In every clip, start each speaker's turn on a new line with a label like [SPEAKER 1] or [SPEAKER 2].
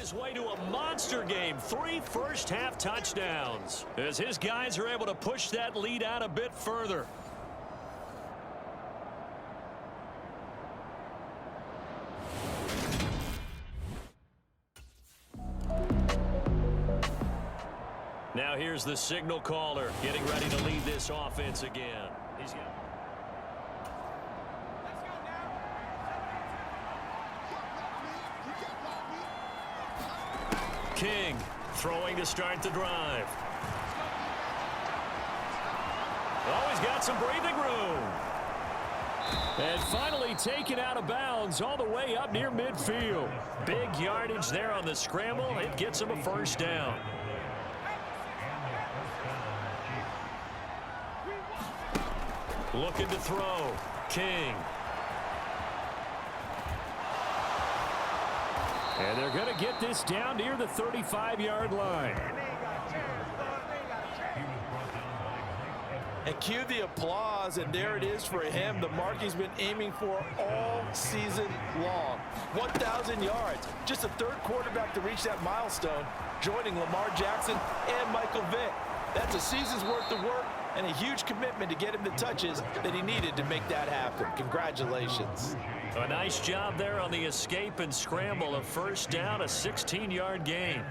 [SPEAKER 1] his way to a monster game. 3 first-half touchdowns as his guys are able to push that lead out a bit further. Now here's the signal caller getting ready to lead this offense again. King throwing to start the drive. Oh, he's got some breathing room. And finally taken out of bounds all the way up near midfield. Big yardage there on the scramble. It gets him a first down. Looking to throw. King. And they're going to get this down near the 35-yard line.
[SPEAKER 2] And cue the applause, and there it is for him. The mark he's been aiming for all season long. 1,000 yards. Just the third quarterback to reach that milestone, joining Lamar Jackson and Michael Vick. That's a season's worth of work and a huge commitment to get him the touches that he needed to make that happen. Congratulations.
[SPEAKER 1] A nice job there on the escape and scramble. A first down, a 16-yard gain.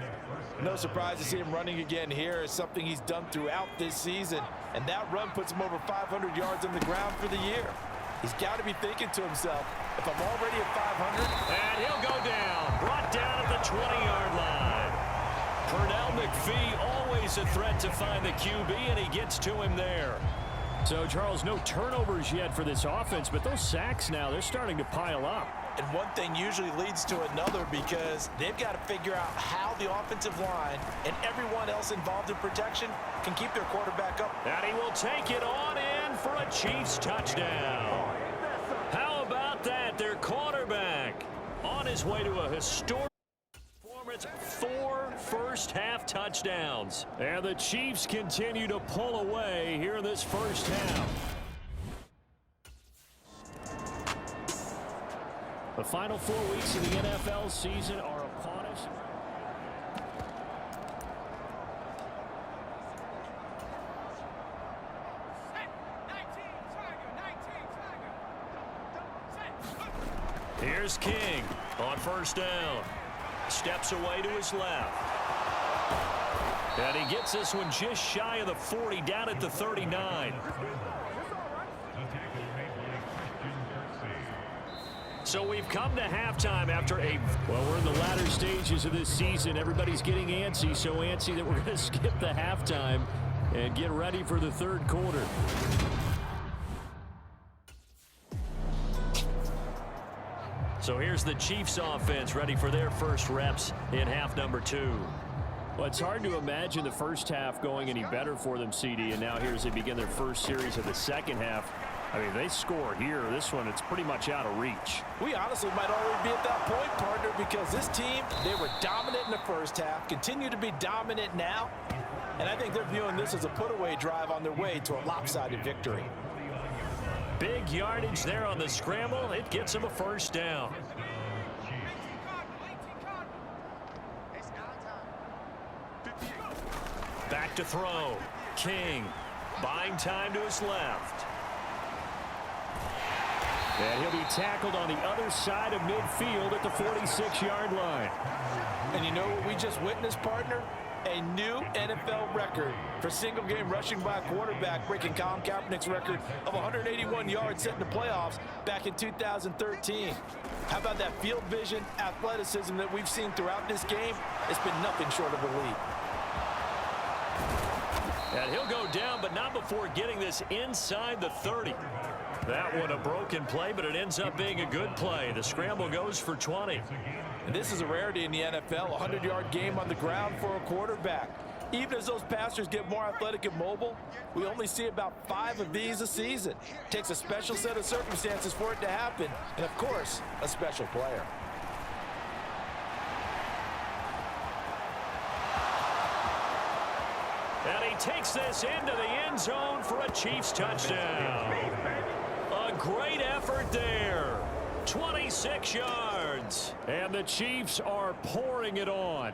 [SPEAKER 2] No surprise to see him running again here. It's something he's done throughout this season. And that run puts him over 500 yards on the ground for the year. He's got to be thinking to himself, if I'm already at 500.
[SPEAKER 1] And he'll go down. Brought down at the 20-yard line. Pernell McPhee, always a threat to find the QB, and he gets to him there.
[SPEAKER 3] So, Charles, no turnovers yet for this offense, but those sacks now, they're starting to pile up.
[SPEAKER 2] And one thing usually leads to another because they've got to figure out how the offensive line and everyone else involved in protection can keep their quarterback up.
[SPEAKER 1] And he will take it on in for a Chiefs touchdown. How about that? Their quarterback on his way to a historic performance. 4 first-half touchdowns. And the Chiefs continue to pull away here in this first half.
[SPEAKER 3] The final 4 weeks of the NFL season are upon us.
[SPEAKER 1] Here's King on first down. Steps away to his left. And he gets this one just shy of the 40, down at the 39. So we've come to halftime after a...
[SPEAKER 3] Well, we're in the latter stages of this season. Everybody's getting antsy, so antsy that we're going to skip the halftime and get ready for the third quarter.
[SPEAKER 1] So here's the Chiefs offense ready for their first reps in half number 2.
[SPEAKER 3] Well, it's hard to imagine the first half going any better for them, CD, and now here as they begin their first series of the second half. I mean, they score here. This one, it's pretty much out of reach.
[SPEAKER 2] We honestly might already be at that point, partner, because this team, they were dominant in the first half, continue to be dominant now, and I think they're viewing this as a put-away drive on their way to a lopsided victory.
[SPEAKER 1] Big yardage there on the scramble. It gets them a first down. Back to throw. King buying time to his left.
[SPEAKER 3] And he'll be tackled on the other side of midfield at the 46-yard line.
[SPEAKER 2] And you know what we just witnessed, partner? A new NFL record for single-game rushing by a quarterback, breaking Colin Kaepernick's record of 181 yards set in the playoffs back in 2013. How about that field vision, athleticism that we've seen throughout this game? It's been nothing short of elite.
[SPEAKER 1] And he'll go down, but not before getting this inside the 30. That one a broken play, but it ends up being a good play. The scramble goes for 20.
[SPEAKER 2] And this is a rarity in the NFL, a 100-yard game on the ground for a quarterback. Even as those passers get more athletic and mobile, we only see about 5 of these a season. It takes a special set of circumstances for it to happen, and of course, a special player.
[SPEAKER 1] And he takes this into the end zone for a Chiefs touchdown. A great effort there. 26 yards.
[SPEAKER 3] And the Chiefs are pouring it on.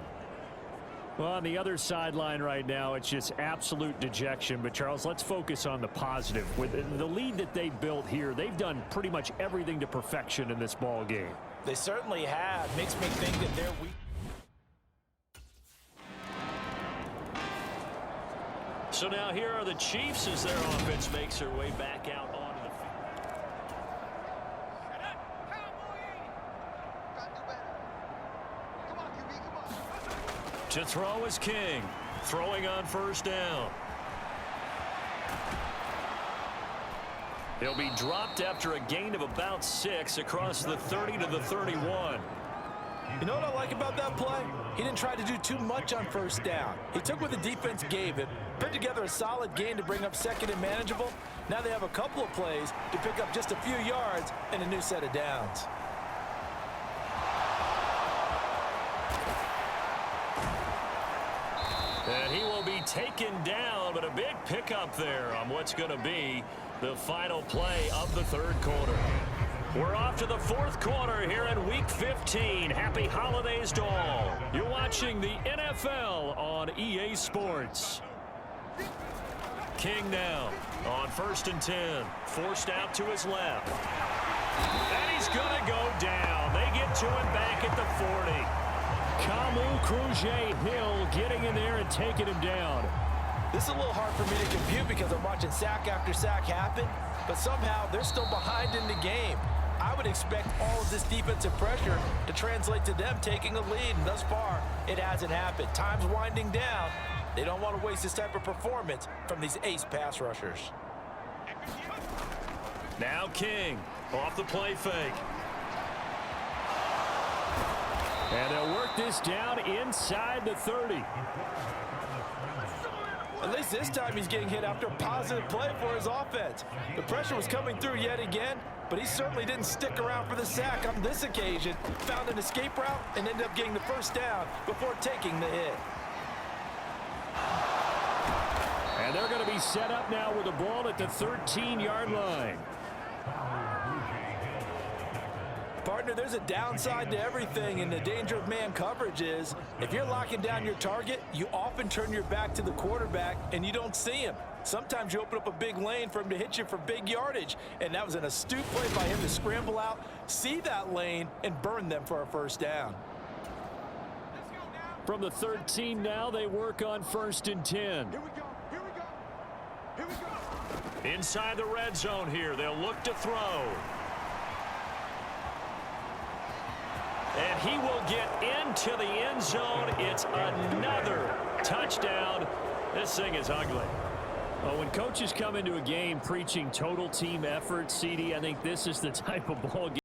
[SPEAKER 3] Well, on the other sideline right now, it's just absolute dejection. But, Charles, let's focus on the positive. With the lead that they built here, they've done pretty much everything to perfection in this ball game.
[SPEAKER 2] They certainly have. Makes me think that they're weak.
[SPEAKER 1] So now here are the Chiefs as their offense makes their way back out onto the field. To throw is King. Throwing on first down. He'll be dropped after a gain of about 6 across the 30 to the 31.
[SPEAKER 2] You know what I like about that play? He didn't try to do too much on first down. He took what the defense gave him, put together a solid gain to bring up second and manageable. Now they have a couple of plays to pick up just a few yards and a new set of downs.
[SPEAKER 1] And he will be taken down, but a big pickup there on what's going to be the final play of the third quarter. We're off to the fourth quarter here in Week 15. Happy holidays to all. You're watching the NFL on EA Sports. King now on 1st and 10. Forced out to his left. And he's going to go down. They get to him back at the 40. Kamu Cruz-Hill getting in there and taking him down.
[SPEAKER 2] This is a little hard for me to compute because I'm watching sack after sack happen, but somehow they're still behind in the game. I would expect all of this defensive pressure to translate to them taking a lead, and thus far, it hasn't happened. Time's winding down. They don't want to waste this type of performance from these ace pass rushers.
[SPEAKER 1] Now King off the play fake.
[SPEAKER 3] And they'll work this down inside the 30.
[SPEAKER 2] At least this time he's getting hit after a positive play for his offense. The pressure was coming through yet again, but he certainly didn't stick around for the sack on this occasion. Found an escape route and ended up getting the first down before taking the hit.
[SPEAKER 3] And they're going to be set up now with the ball at the 13-yard line.
[SPEAKER 2] Partner, there's a downside to everything, and the danger of man coverage is if you're locking down your target, you often turn your back to the quarterback and you don't see him. Sometimes you open up a big lane for him to hit you for big yardage, and that was an astute play by him to scramble out, see that lane, and burn them for a first down.
[SPEAKER 3] From the 13 now, they work on 1st and 10.
[SPEAKER 4] Here we go. Here we go. Here we go.
[SPEAKER 1] Inside the red zone here. They'll look to throw. And he will get into the end zone. It's another touchdown. This thing is ugly.
[SPEAKER 3] Well, when coaches come into a game preaching total team effort, CD, I think this is the type of ball game